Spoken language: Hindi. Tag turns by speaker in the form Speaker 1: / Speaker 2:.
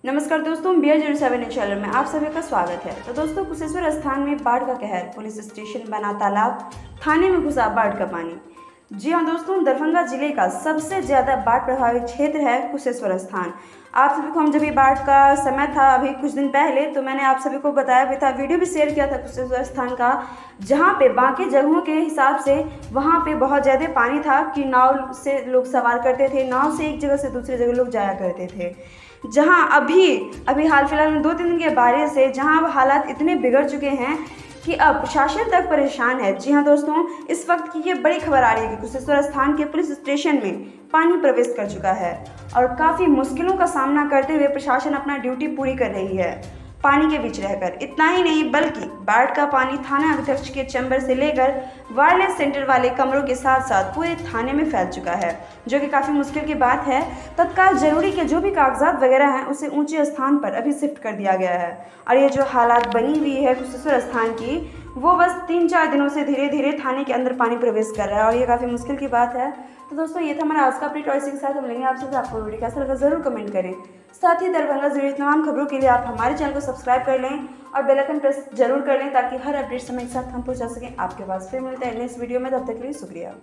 Speaker 1: नमस्कार दोस्तों, BR07 चैनल में आप सभी का स्वागत है। तो दोस्तों, कुशेश्वर स्थान में बाढ़ का कहर, पुलिस स्टेशन बना तालाब, थाने में घुसा बाढ़ का पानी। जी हाँ दोस्तों, दरभंगा जिले का सबसे ज़्यादा बाढ़ प्रभावित क्षेत्र है कुशेश्वर स्थान। आप सभी को हम जब ये बाढ़ का समय था अभी कुछ दिन पहले, तो मैंने आप सभी को बताया भी था, वीडियो भी शेयर किया था कुशेश्वर स्थान का, जहाँ पे बाकी जगहों के हिसाब से वहाँ पे बहुत ज़्यादा पानी था कि नाव से लोग सवार करते थे, नाव से एक जगह से दूसरी जगह लोग जाया करते थे। जहाँ अभी हाल फिलहाल में 2-3 दिन के बारिश से जहाँ अब हालात इतने बिगड़ चुके हैं कि अब प्रशासन तक परेशान है। जी हाँ दोस्तों, इस वक्त की ये बड़ी खबर आ रही है कि कुशेश्वर स्थान के पुलिस स्टेशन में पानी प्रवेश कर चुका है और काफ़ी मुश्किलों का सामना करते हुए प्रशासन अपना ड्यूटी पूरी कर रही है पानी के बीच रहकर। इतना ही नहीं बल्कि बाढ़ का पानी थाना अध्यक्ष के चैम्बर से लेकर वायरलेस सेंटर वाले कमरों के साथ साथ पूरे थाने में फैल चुका है, जो कि काफ़ी मुश्किल की बात है। तत्काल जरूरी के जो भी कागजात वगैरह हैं उसे ऊंचे स्थान पर अभी शिफ्ट कर दिया गया है। और ये जो हालात बनी हुई है कुशेश्वर स्थान की, वो बस 3-4 दिनों से धीरे धीरे थाने के अंदर पानी प्रवेश कर रहा है और ये काफ़ी मुश्किल की बात है। तो दोस्तों, ये था हमारा आज का अपडेट और इसी के साथ हम मिलेंगे आपसे। आपको वीडियो कैसा लगा जरूर कमेंट करें। साथ ही दरभंगा से जुड़ी तमाम खबरों के लिए आप हमारे चैनल को सब्सक्राइब कर लें और बेल आइकन प्रेस जरूर कर लें ताकि हर अपडेट समय के साथ हम पहुंचा सकें आपके पास। फिर मिलते हैं नेक्स्ट वीडियो में, तब तक के लिए शुक्रिया।